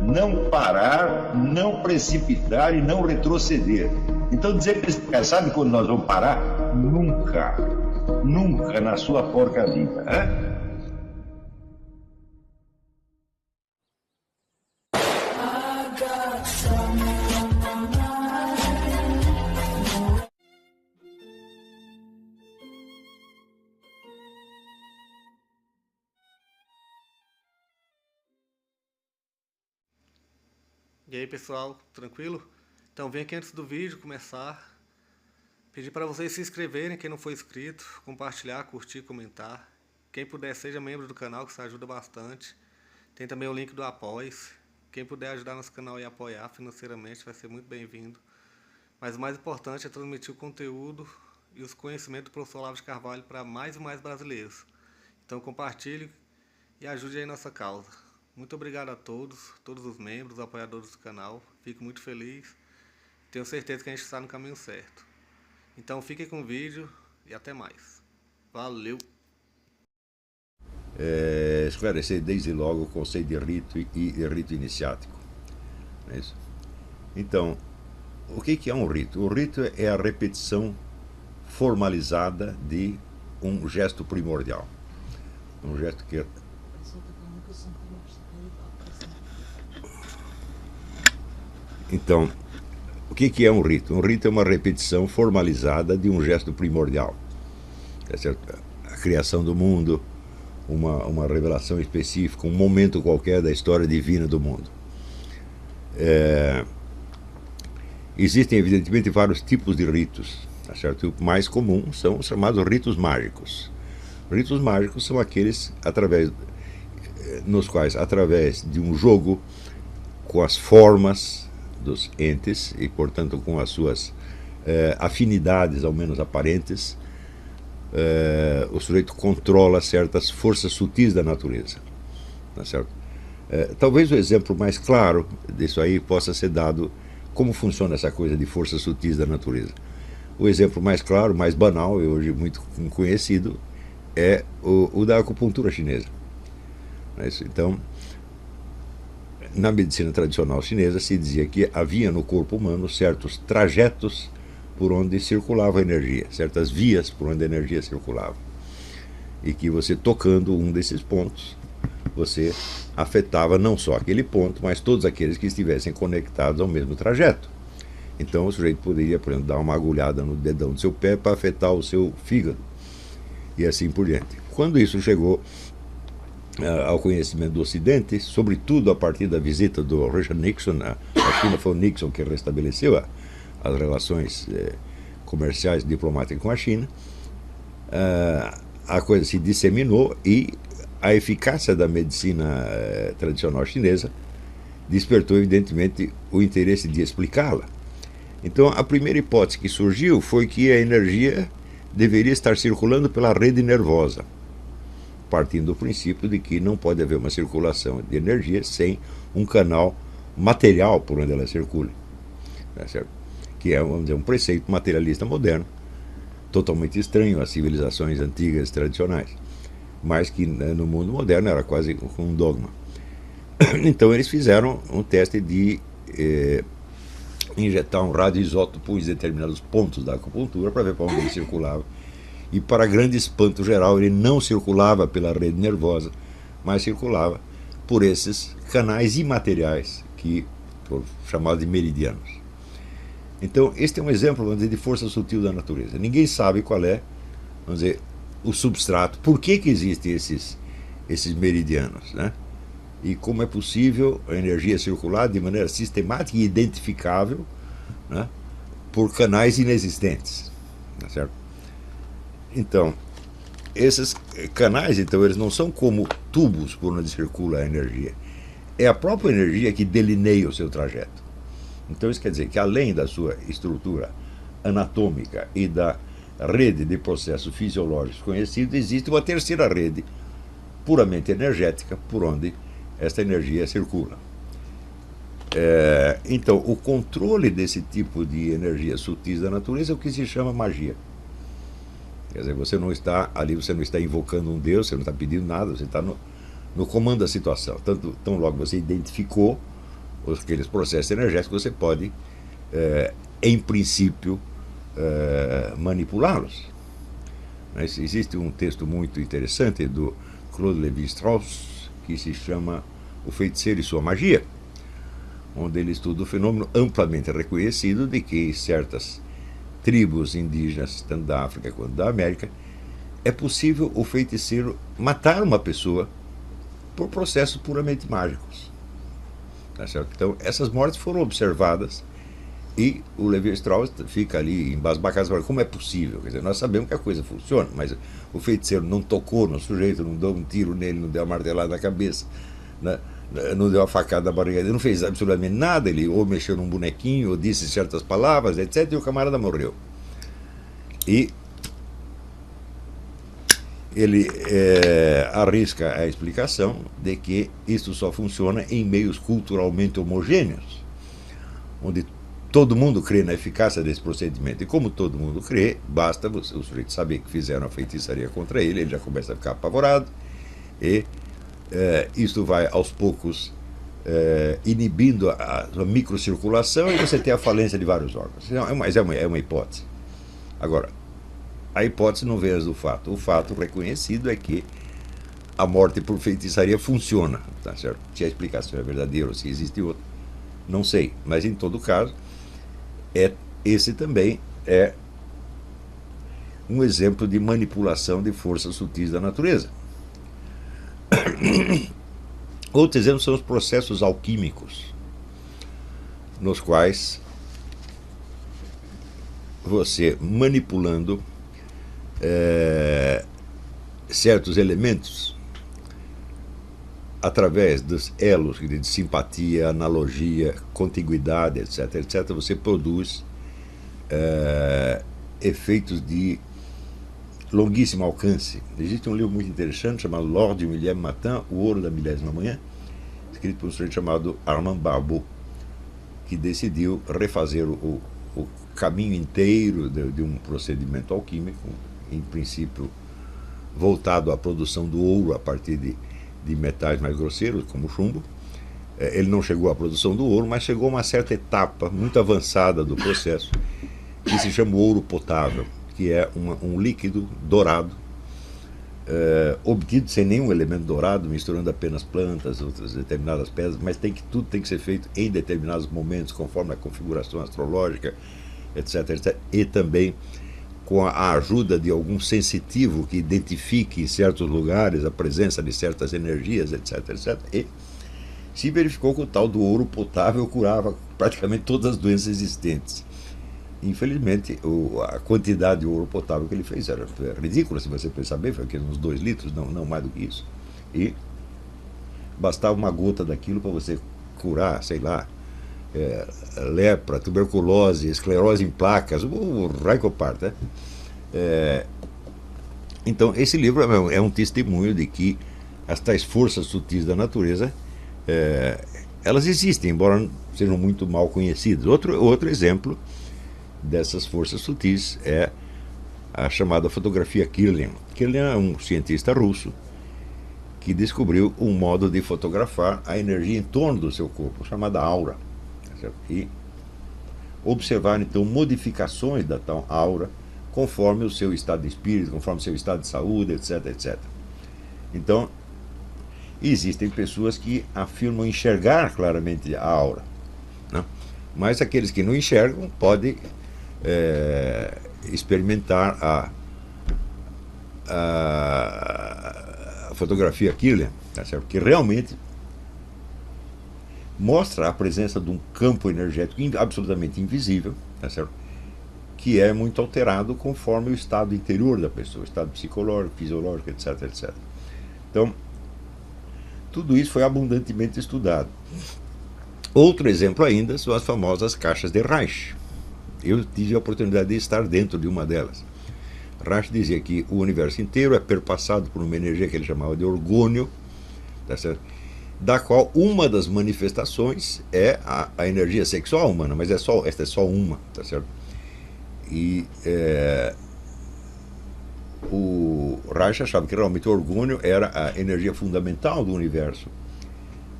não parar, não precipitar e não retroceder. Então dizer para esse cara, sabe quando nós vamos parar? Nunca. Nunca na sua porca vida. Né? E aí pessoal, tranquilo? Então vem aqui antes do vídeo começar, pedir para vocês se inscreverem, quem não for inscrito, compartilhar, curtir, comentar. Quem puder seja membro do canal, que isso ajuda bastante. Tem também o link do Apoia-se. Quem puder ajudar nosso canal e apoiar financeiramente vai ser muito bem-vindo. Mas o mais importante é transmitir o conteúdo e os conhecimentos do professor Olavo de Carvalho para mais e mais brasileiros. Então compartilhe e ajude aí nossa causa. Muito obrigado a todos os membros, apoiadores do canal. Fico muito feliz. Tenho certeza que a gente está no caminho certo. Então fiquem com o vídeo e até mais. Valeu! Esclarecer desde logo o conceito de rito e de rito iniciático. É isso? Então, o que é um rito? O rito é a repetição formalizada de um gesto primordial. Um gesto que Então, o que é um rito? Um rito é uma repetição formalizada de um gesto primordial. É certo? A criação do mundo, uma revelação específica, um momento qualquer da história divina do mundo. Existem, evidentemente, vários tipos de ritos. Tá certo? O mais comum são os chamados ritos mágicos. Ritos mágicos são aqueles nos quais, através de um jogo com as formas dos entes e, portanto, com as suas afinidades, ao menos aparentes, o sujeito controla certas forças sutis da natureza. Tá certo? Talvez o exemplo mais claro disso aí possa ser dado como funciona essa coisa de forças sutis da natureza. O exemplo mais claro, mais banal e hoje muito conhecido é o da acupuntura chinesa. Então, na medicina tradicional chinesa se dizia que havia no corpo humano certos trajetos por onde circulava a energia, certas vias por onde a energia circulava. E que você tocando um desses pontos, você afetava não só aquele ponto, mas todos aqueles que estivessem conectados ao mesmo trajeto. Então o sujeito poderia, por exemplo, dar uma agulhada no dedão do seu pé para afetar o seu fígado. E assim por diante. Quando isso chegou ao conhecimento do Ocidente, sobretudo a partir da visita do Richard Nixon à China, foi o Nixon que restabeleceu as relações comerciais e diplomáticas com a China, a coisa se disseminou e a eficácia da medicina tradicional chinesa despertou, evidentemente, o interesse de explicá-la. Então, a primeira hipótese que surgiu foi que a energia deveria estar circulando pela rede nervosa, partindo do princípio de que não pode haver uma circulação de energia sem um canal material por onde ela circule. Tá certo? Que é, vamos dizer, um preceito materialista moderno, totalmente estranho às civilizações antigas tradicionais, mas que no mundo moderno era quase um dogma. Então eles fizeram um teste de injetar um radioisótopo em determinados pontos da acupuntura para ver para onde ele circulava. E, para grande espanto geral, ele não circulava pela rede nervosa, mas circulava por esses canais imateriais, chamados de meridianos. Então, este é um exemplo, vamos dizer, de força sutil da natureza. Ninguém sabe qual é, vamos dizer, o substrato, por que existem esses meridianos, né? E como é possível a energia circular de maneira sistemática e identificável, né, por canais inexistentes, tá certo? Então, esses canais, então, eles não são como tubos por onde circula a energia. É a própria energia que delineia o seu trajeto. Então, isso quer dizer que, além da sua estrutura anatômica e da rede de processos fisiológicos conhecidos, existe uma terceira rede, puramente energética, por onde esta energia circula. Então, o controle desse tipo de energia sutis da natureza é o que se chama magia. Quer dizer, você não está ali, você não está invocando um Deus, você não está pedindo nada, você está no comando da situação. Tão logo você identificou aqueles processos energéticos, você pode, em princípio, manipulá-los. Mas existe um texto muito interessante do Claude Lévi-Strauss que se chama O Feiticeiro e Sua Magia, onde ele estuda o fenômeno amplamente reconhecido de que certas tribos indígenas, tanto da África quanto da América, é possível o feiticeiro matar uma pessoa por processos puramente mágicos. Tá certo? Então, essas mortes foram observadas e o Lévi-Strauss fica ali embasbacado, falando, como é possível? Quer dizer, nós sabemos que a coisa funciona, mas o feiticeiro não tocou no sujeito, não deu um tiro nele, não deu uma martelada na cabeça, né? Não deu uma facada na barriga, ele não fez absolutamente nada, ele ou mexeu num bonequinho, ou disse certas palavras, etc., e o camarada morreu. E ele arrisca a explicação de que isso só funciona em meios culturalmente homogêneos, onde todo mundo crê na eficácia desse procedimento. E como todo mundo crê, basta o sujeito saber que fizeram a feitiçaria contra ele, ele já começa a ficar apavorado, e isso vai aos poucos inibindo a microcirculação, e você tem a falência de vários órgãos. Mas é uma hipótese. Agora, a hipótese não vem do fato. O fato reconhecido é que a morte por feitiçaria funciona. Tá certo? Se a explicação é verdadeira ou se existe outra, não sei. Mas, em todo caso, esse também é um exemplo de manipulação de forças sutis da natureza. Outro exemplo são os processos alquímicos, nos quais você, manipulando certos elementos através dos elos de simpatia, analogia, contiguidade, etc., etc., você produz efeitos de longuíssimo alcance. Existe um livro muito interessante chamado L'Or du Millième Matin, O Ouro da Milésima Manhã, escrito por um sujeito chamado Armand Barbeau, que decidiu refazer o caminho inteiro de um procedimento alquímico, em princípio voltado à produção do ouro a partir de metais mais grosseiros, como o chumbo. Ele não chegou à produção do ouro, mas chegou a uma certa etapa muito avançada do processo, que se chama ouro potável, que é um líquido dourado, obtido sem nenhum elemento dourado, misturando apenas plantas, outras determinadas pedras, mas tudo tem que ser feito em determinados momentos, conforme a configuração astrológica, etc., etc., e também com a ajuda de algum sensitivo que identifique em certos lugares a presença de certas energias, etc., etc., e se verificou que o tal do ouro potável curava praticamente todas as doenças existentes. Infelizmente, a quantidade de ouro potável que ele fez era ridícula, se você pensar bem, foi uns 2 litros, não mais do que isso. E bastava uma gota daquilo para você curar, sei lá, lepra, tuberculose, esclerose em placas, o raio que eu parto, né? Então, esse livro é um testemunho de que as tais forças sutis da natureza, elas existem, embora sejam muito mal conhecidas. Outro exemplo dessas forças sutis é a chamada fotografia Kirlian. Kirlian é um cientista russo que descobriu um modo de fotografar a energia em torno do seu corpo, chamada aura, e observar então modificações da tal aura conforme o seu estado de espírito, conforme o seu estado de saúde, etc., etc. Então, existem pessoas que afirmam enxergar claramente a aura, né? Mas aqueles que não enxergam podem experimentar a fotografia Kirlian, tá certo? Que realmente mostra a presença de um campo energético absolutamente invisível, tá certo? Que é muito alterado conforme o estado interior da pessoa, estado psicológico, fisiológico, etc., etc. Então, tudo isso foi abundantemente estudado. Outro exemplo ainda são as famosas caixas de Reich. Eu tive a oportunidade de estar dentro de uma delas. Reich dizia que o universo inteiro é perpassado por uma energia que ele chamava de orgônio, tá certo? Da qual uma das manifestações é a energia sexual humana, mas esta é só uma, tá certo? E o Reich achava que realmente o orgônio era a energia fundamental do universo.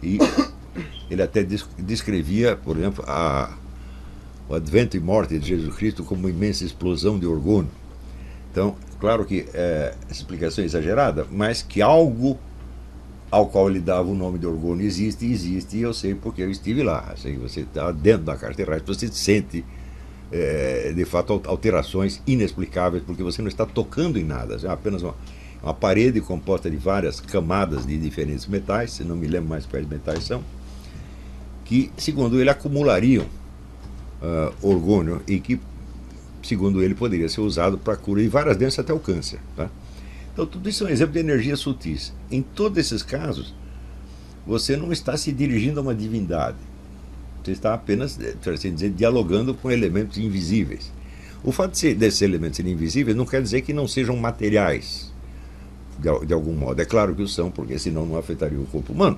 E ele até descrevia, por exemplo, o advento e morte de Jesus Cristo como uma imensa explosão de orgônio. Então, claro que essa explicação é exagerada, mas que algo ao qual ele dava o nome de orgônio existe, e eu sei porque eu estive lá. Assim, você está dentro da caixa terrestre, você sente de fato alterações inexplicáveis, porque você não está tocando em nada, é apenas uma parede composta de várias camadas de diferentes metais, se não me lembro mais quais metais são, que, segundo ele, acumulariam orgônio e que, segundo ele, poderia ser usado para a cura de várias doenças, até o câncer. Tá? Então, tudo isso é um exemplo de energias sutis. Em todos esses casos, você não está se dirigindo a uma divindade. Você está apenas, por assim dizer, dialogando com elementos invisíveis. O fato desses elementos serem invisíveis não quer dizer que não sejam materiais, de algum modo. É claro que o são, porque senão não afetaria o corpo humano.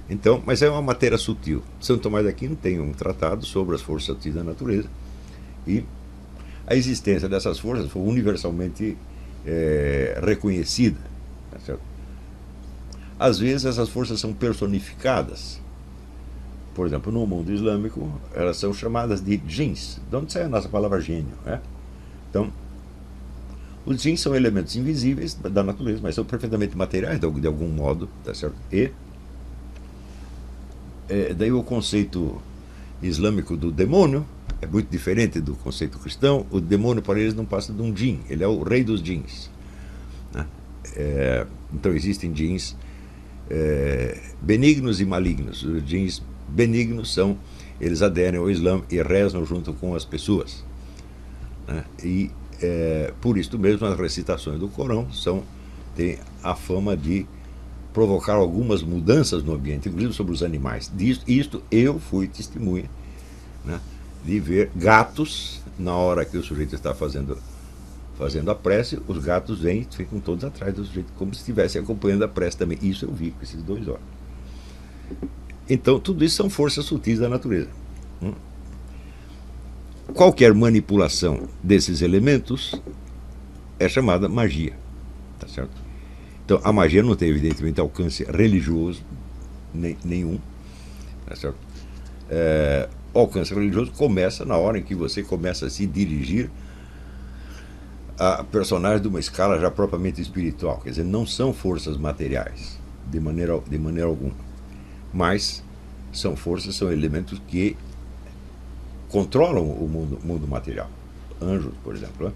Então, mas é uma matéria sutil. São Tomás de Aquino tem um tratado sobre as forças sutis da natureza, e a existência dessas forças foi universalmente reconhecida. Tá certo? Às vezes essas forças são personificadas. Por exemplo, no mundo islâmico, elas são chamadas de djinns, de onde sai a nossa palavra gênio. Né? Então, os djinns são elementos invisíveis da natureza, mas são perfeitamente materiais de algum modo. Tá certo? E daí o conceito islâmico do demônio é muito diferente do conceito cristão. O demônio para eles não passa de um djinn, ele é o rei dos djinns. Né? Então existem djinns benignos e malignos. Os djinns benignos eles aderem ao Islã e rezam junto com as pessoas. Né? E por isso mesmo as recitações do Corão têm a fama de provocar algumas mudanças no ambiente, inclusive sobre os animais. Isto eu fui testemunha, né, de ver gatos, na hora que o sujeito está fazendo a prece, os gatos vêm e ficam todos atrás do sujeito, como se estivessem acompanhando a prece também. Isso eu vi com esses 2 olhos. Então, tudo isso são forças sutis da natureza. Qualquer manipulação desses elementos é chamada magia. Tá certo? Então, a magia não tem, evidentemente, alcance religioso nenhum. Tá certo? O alcance religioso começa na hora em que você começa a se dirigir a personagens de uma escala já propriamente espiritual. Quer dizer, não são forças materiais, de maneira alguma. Mas são elementos que controlam o mundo material. Anjos, por exemplo.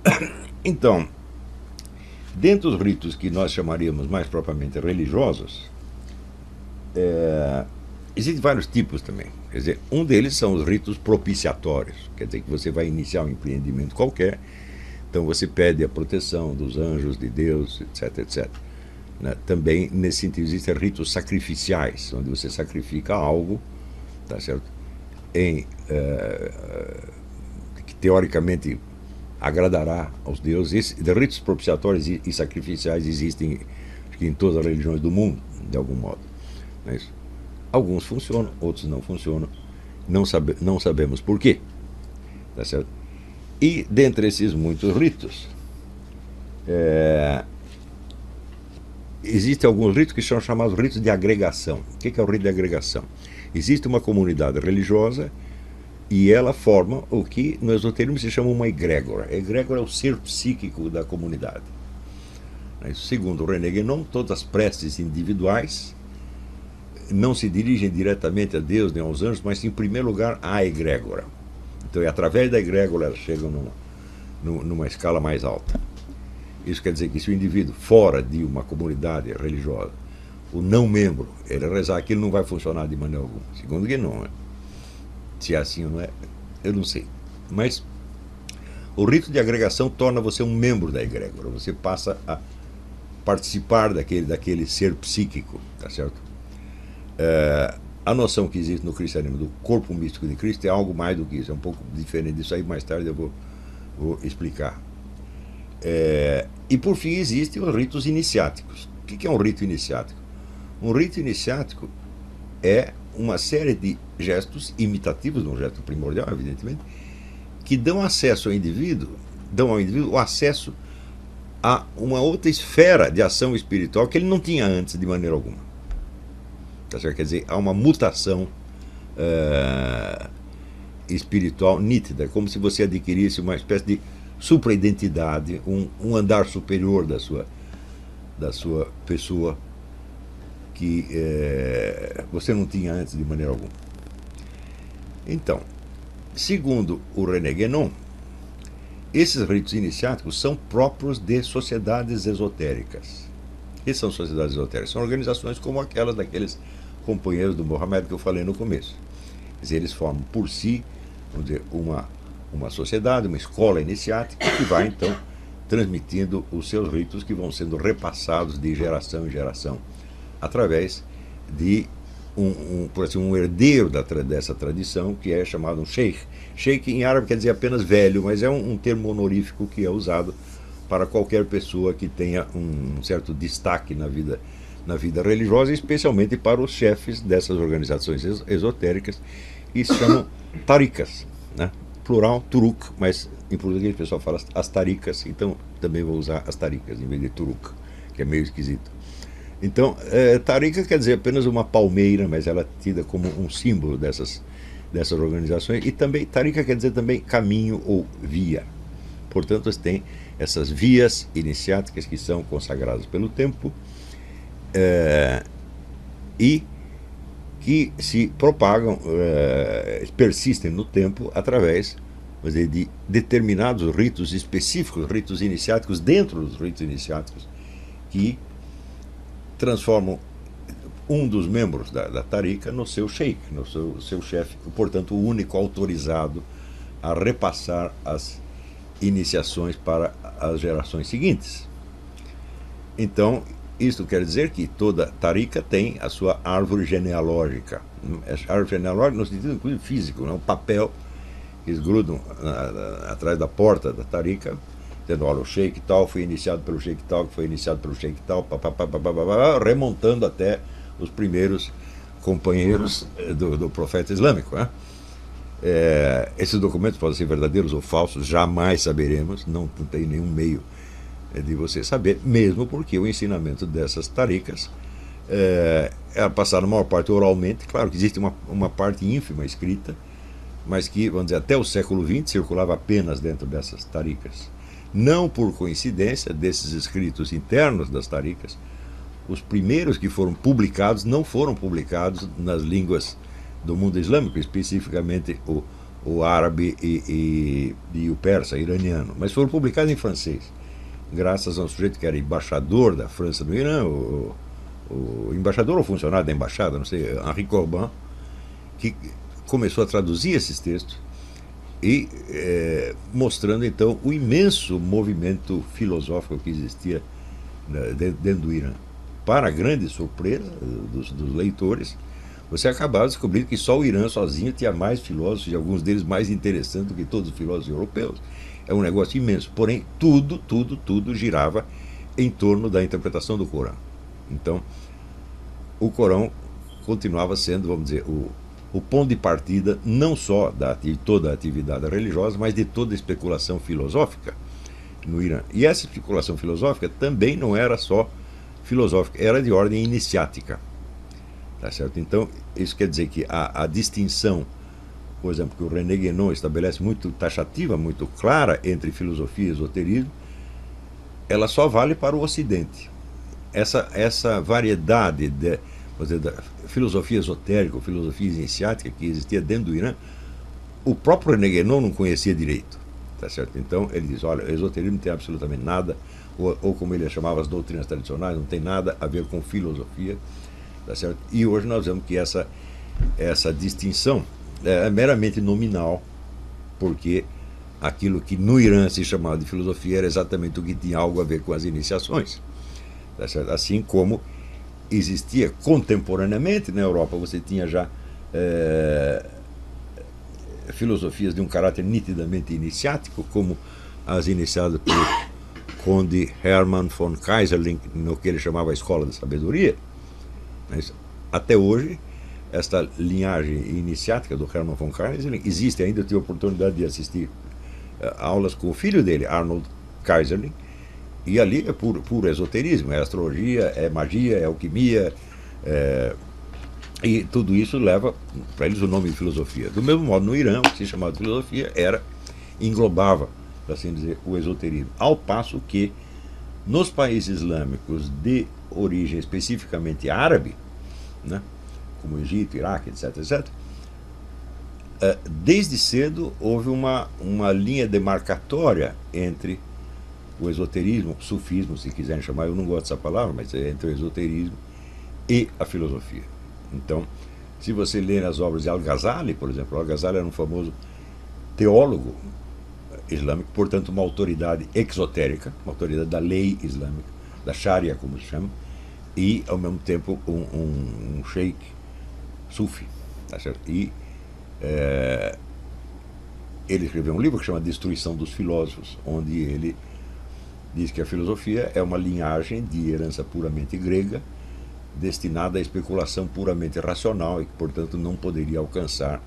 Né? Então, dentro dos ritos que nós chamaríamos mais propriamente religiosos, existem vários tipos também. Quer dizer, um deles são os ritos propiciatórios. Quer dizer que você vai iniciar um empreendimento qualquer, então você pede a proteção dos anjos, de Deus, etc, etc. Né? Também, nesse sentido, existem ritos sacrificiais, onde você sacrifica algo, tá certo? Que teoricamente agradará aos deuses. Ritos propiciatórios e sacrificiais existem em todas as religiões do mundo, de algum modo. Não é isso? Alguns funcionam, outros não funcionam. Não sabemos por quê. Tá certo? E dentre esses muitos ritos, existem alguns ritos que são chamados ritos de agregação. O que é o rito de agregação? Existe uma comunidade religiosa e ela forma o que no esoterismo se chama uma egrégora. A egrégora é o ser psíquico da comunidade. Segundo René Guénon, todas as preces individuais não se dirigem diretamente a Deus nem aos anjos, mas em primeiro lugar à egrégora. Então é através da egrégora elas chegam numa escala mais alta. Isso quer dizer que se o indivíduo fora de uma comunidade religiosa, o não membro, ele rezar aquilo, não vai funcionar de maneira alguma. Segundo Guénon, né? Se é assim ou não é, eu não sei. Mas o rito de agregação torna você um membro da egrégora. Você passa a participar daquele ser psíquico, tá certo? A noção que existe no cristianismo do corpo místico de Cristo é algo mais do que isso, é um pouco diferente disso aí, mais tarde eu vou explicar. E por fim existem os ritos iniciáticos. O que é um rito iniciático? Um rito iniciático é uma série de gestos imitativos, um gesto primordial, evidentemente, que dão acesso ao indivíduo o acesso a uma outra esfera de ação espiritual que ele não tinha antes de maneira alguma. Tá certo? Quer dizer, há uma mutação espiritual nítida, como se você adquirisse uma espécie de supra-identidade, um andar superior da sua pessoa que você não tinha antes de maneira alguma. Então, segundo o René Guénon, esses ritos iniciáticos são próprios de sociedades esotéricas. O que são sociedades esotéricas? São organizações como aquelas daqueles companheiros do Mohammed que eu falei no começo. Quer dizer, eles formam por si, vamos dizer, uma sociedade, uma escola iniciática que vai então transmitindo os seus ritos que vão sendo repassados de geração em geração através de por assim, um herdeiro dessa tradição, que é chamado um sheikh. Sheikh em árabe quer dizer apenas velho, mas é um termo honorífico que é usado para qualquer pessoa que tenha um certo destaque na vida religiosa, especialmente para os chefes dessas organizações esotéricas, que se chamam tarikas, né? Plural, turuk, mas em português o pessoal fala as taricas, então também vou usar as taricas em vez de turuk, que é meio esquisito. Então, tarika quer dizer apenas uma palmeira, mas ela é tida como um símbolo dessas organizações. E também, tarika quer dizer também caminho ou via. Portanto, você tem essas vias iniciáticas que são consagradas pelo tempo e que se propagam, persistem no tempo através de determinados ritos específicos, ritos iniciáticos dentro dos ritos iniciáticos, que transformam um dos membros da tarika no seu sheikh, no seu chefe, portanto o único autorizado a repassar as iniciações para as gerações seguintes. Então, isto quer dizer que toda tarika tem a sua árvore genealógica. Árvore genealógica no sentido inclusive físico, né? Um papel que eles grudam atrás da porta da tarika, dizendo, olha, o sheik tal foi iniciado pelo sheik tal, que foi iniciado pelo sheik tal, remontando até os primeiros companheiros do profeta islâmico, né? Esses documentos podem ser verdadeiros ou falsos, jamais saberemos, não tem nenhum meio de você saber, mesmo porque o ensinamento dessas tarikas é passado a maior parte oralmente. Claro que existe uma parte ínfima escrita, mas que, vamos dizer, até o século XX circulava apenas dentro dessas tarikas. Não por coincidência, desses escritos internos das tarikas, os primeiros que foram publicados não foram publicados nas línguas do mundo islâmico, especificamente o árabe e o persa, iraniano, mas foram publicados em francês, graças a um sujeito que era embaixador da França no Irã, o embaixador ou funcionário da embaixada, não sei, Henri Corbin, que começou a traduzir esses textos e mostrando então o imenso movimento filosófico que existia dentro do Irã. Para a grande surpresa dos leitores, você acabava descobrindo que só o Irã sozinho tinha mais filósofos, e alguns deles mais interessantes do que todos os filósofos europeus. É um negócio imenso, porém tudo girava em torno da interpretação do Corão. Então, o Corão continuava sendo, vamos dizer, o ponto de partida não só de toda a atividade religiosa, mas de toda a especulação filosófica no Irã. E essa especulação filosófica também não era só filosófica, era de ordem iniciática. Tá certo? Então, isso quer dizer que a distinção, por exemplo, que o René Guénon estabelece muito taxativa, muito clara entre filosofia e esoterismo, ela só vale para o Ocidente. Essa variedade da filosofia esotérica, filosofia iniciática que existia dentro do Irã, o próprio René Guénon não conhecia direito. Tá certo? Então, ele diz, olha, o esoterismo não tem absolutamente nada, ou como ele chamava as doutrinas tradicionais, não tem nada a ver com filosofia. Tá certo? E hoje nós vemos que essa distinção é meramente nominal, porque aquilo que no Irã se chamava de filosofia era exatamente o que tinha algo a ver com as iniciações. Tá certo? Assim como existia contemporaneamente na Europa, você tinha já filosofias de um caráter nitidamente iniciático, como as iniciadas pelo conde Hermann von Kaiserling, no que ele chamava a Escola da Sabedoria. Mas, até hoje, esta linhagem iniciática do Hermann von Kaiserling existe ainda. Eu tive a oportunidade de assistir aulas com o filho dele, Arnold Kaiserling, e ali é puro esoterismo, é astrologia, é magia, é alquimia, E tudo isso leva para eles o nome de filosofia. Do mesmo modo, no Irã, o que se chamava de filosofia englobava, por assim dizer, o esoterismo. Ao passo que nos países islâmicos de origem especificamente árabe, né, como Egito, Iraque, etc., etc., desde cedo houve uma linha demarcatória entre o esoterismo, o sufismo, se quiserem chamar, eu não gosto dessa palavra, mas é entre o esoterismo e a filosofia. Então, se você ler as obras de Al-Ghazali, por exemplo, Al-Ghazali era um famoso teólogo islâmico, portanto uma autoridade exotérica, uma autoridade da lei islâmica, da Sharia, como se chama, e ao mesmo tempo um sheikh sufi, tá certo? E ele escreveu um livro que chama Destruição dos Filósofos, onde ele diz que a filosofia é uma linhagem de herança puramente grega, destinada à especulação puramente racional e que, portanto, não poderia alcançar,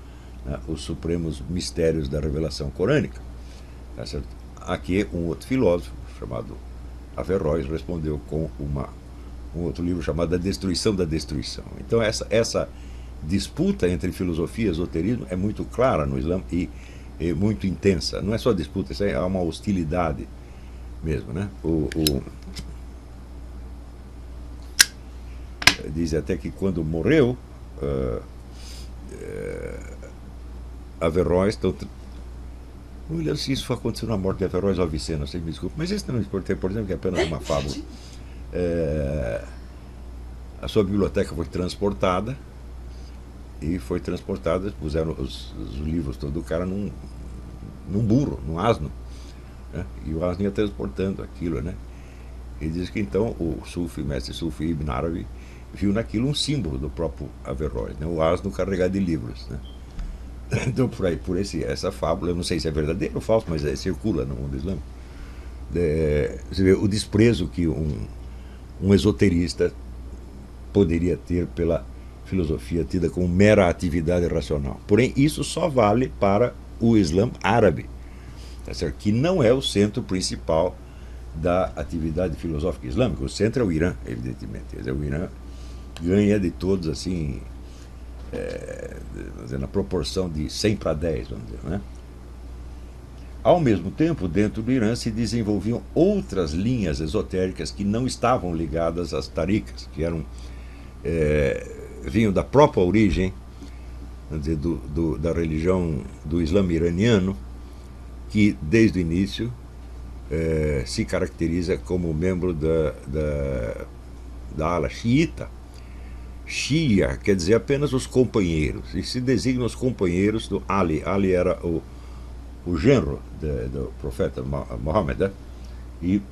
né, os supremos mistérios da revelação corânica. Tá certo? Aqui, um outro filósofo, chamado Averroes, respondeu com um outro livro chamado A Destruição da Destruição. Então, essa disputa entre filosofia e esoterismo é muito clara no Islã e muito intensa. Não é só disputa, isso é uma hostilidade mesmo, né? Diz até que quando morreu Averroes, não me lembro se isso aconteceu na morte de Averroes ou Avicena, você me desculpe, mas isso não é importante, que é apenas uma fábula. A sua biblioteca foi transportada, puseram os livros todos do cara num burro, num asno, né? E o asno ia transportando aquilo, né? Ele diz que então o mestre Sufi Ibn Arabi viu naquilo um símbolo do próprio Averroes, né? O asno carregado de livros, né? Então essa fábula, eu não sei se é verdadeira ou falsa, mas circula no mundo islâmico. Você vê o desprezo que um esoterista poderia ter pela filosofia tida como mera atividade racional. Porém, isso só vale para o Islã árabe, tá certo? Que não é o centro principal da atividade filosófica islâmica. O centro é o Irã, evidentemente. Quer dizer, o Irã ganha de todos, assim, na proporção de 100 para 10, vamos dizer, né? Ao mesmo tempo, dentro do Irã se desenvolviam outras linhas esotéricas que não estavam ligadas às tarikas, que vinham da própria origem, vamos dizer, da religião do Islã iraniano, que desde o início se caracteriza como membro da ala xiita. Shia quer dizer apenas os companheiros, e se designa os companheiros do Ali. Ali era o genro do profeta Muhammad, né? E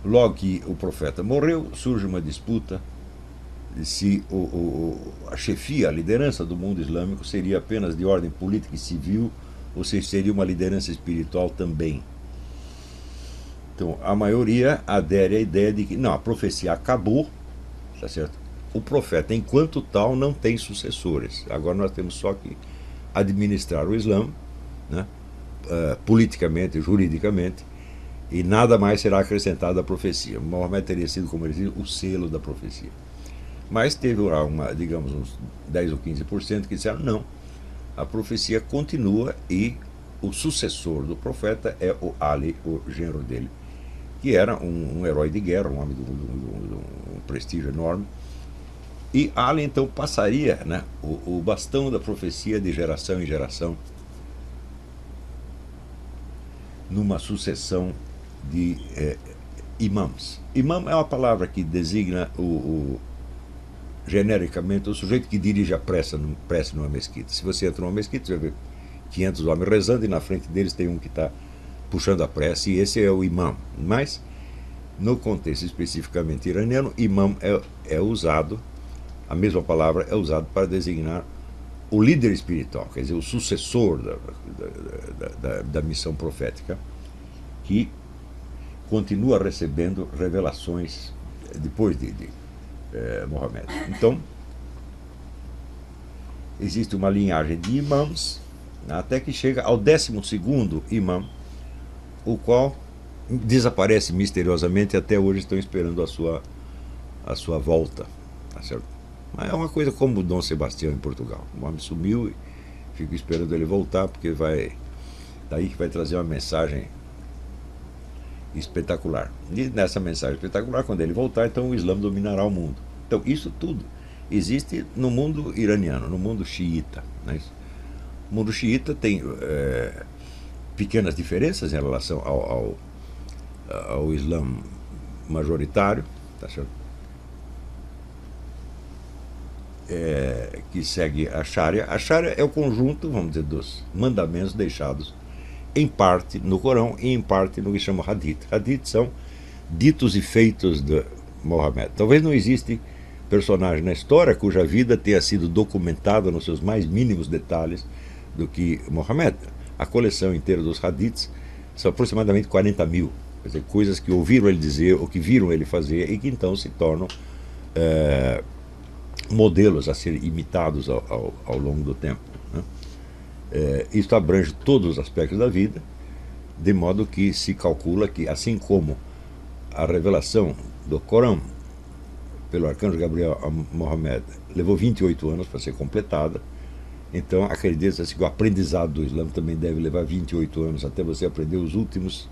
logo que o profeta morreu, surge uma disputa se a chefia, a liderança do mundo islâmico seria apenas de ordem política e civil, ou se seria uma liderança espiritual também. Então, a maioria adere à ideia de que não, a profecia acabou, tá certo? O profeta, enquanto tal, não tem sucessores. Agora nós temos só que administrar o Islã, né, politicamente, juridicamente, e nada mais será acrescentado à profecia. Maomé teria sido, como eles dizem, o selo da profecia. Mas teve lá, digamos, uns 10 ou 15% que disseram não, a profecia continua e o sucessor do profeta é o Ali, o genro dele, que era um herói de guerra, um homem de um prestígio enorme. E Ali então passaria, né, o bastão da profecia de geração em geração, numa sucessão de imãs. Imã é uma palavra que designa genericamente o sujeito que dirige a prece numa mesquita. Se você entra numa mesquita, você vai ver 500 homens rezando e na frente deles tem um que está puxando a prece, e esse é o imã. Mas, no contexto especificamente iraniano, imã é usado, a mesma palavra é usada para designar o líder espiritual, quer dizer, o sucessor da missão profética, que continua recebendo revelações depois de Mohammed. Então, existe uma linhagem de imãs, até que chega ao 12º imã, o qual desaparece misteriosamente, e até hoje estão esperando a sua volta, tá certo? Mas é uma coisa como o Dom Sebastião em Portugal. O homem sumiu e fico esperando ele voltar, porque daí que vai trazer uma mensagem espetacular. E nessa mensagem espetacular, quando ele voltar, então o Islã dominará o mundo. Então isso tudo existe no mundo iraniano, no mundo xiita. Né? O mundo xiita tem pequenas diferenças em relação ao Islã majoritário, tá certo? Que segue a Sharia. A Sharia é o conjunto, vamos dizer, dos mandamentos deixados em parte no Corão e em parte no que chama Hadith. Hadith são ditos e feitos de Mohammed. Talvez não exista personagem na história cuja vida tenha sido documentada nos seus mais mínimos detalhes do que Mohammed. A coleção inteira dos Hadiths são aproximadamente 40 mil. Quer dizer, coisas que ouviram ele dizer ou que viram ele fazer e que então se tornam modelos a serem imitados ao longo do tempo. Né? Isto abrange todos os aspectos da vida, de modo que se calcula que, assim como a revelação do Corão pelo arcanjo Gabriel a Mohammed levou 28 anos para ser completada, então acredita-se que o aprendizado do Islã também deve levar 28 anos até você aprender os últimos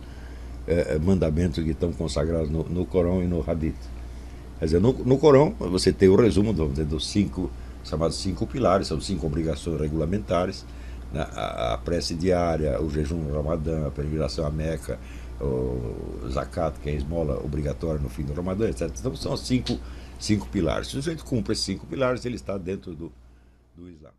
mandamentos que estão consagrados no Corão e no Hadith. Quer dizer, no Corão você tem o resumo dos chamados 5 pilares, são 5 obrigações regulamentares, né? A prece diária, o jejum no Ramadã, a peregrinação à Meca, o zakat, que é a esmola obrigatória no fim do Ramadã, etc. Então são 5 pilares. Se o sujeito cumpre esses 5 pilares, ele está dentro do Islã.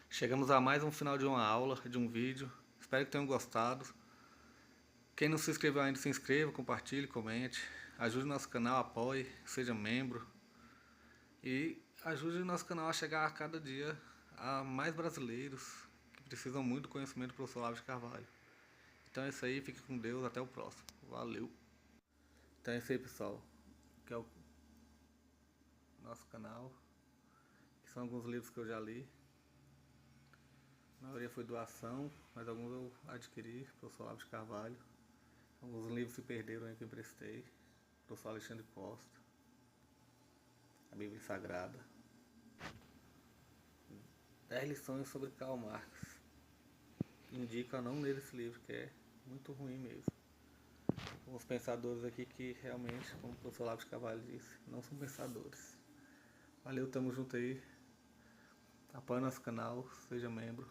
Chegamos a mais um final de uma aula, de um vídeo. Espero que tenham gostado. Quem não se inscreveu ainda, se inscreva, compartilhe, comente. Ajude nosso canal, apoie, seja membro. E ajude o nosso canal a chegar a cada dia a mais brasileiros que precisam muito do conhecimento do professor Olavo de Carvalho. Então é isso aí, fique com Deus, até o próximo. Valeu! Então é isso aí, pessoal. Que é o nosso canal. Que são alguns livros que eu já li. A maioria foi doação, mas alguns eu adquiri, professor Olavo de Carvalho. Alguns livros se perderam aí que eu emprestei. Professor Alexandre Costa. A Bíblia Sagrada. 10 lições sobre Karl Marx. Indico a não ler esse livro, que é muito ruim mesmo. uns pensadores aqui que realmente, como o professor Olavo de Carvalho disse, não são pensadores. Valeu, tamo junto aí. Apoie nosso canal, seja membro.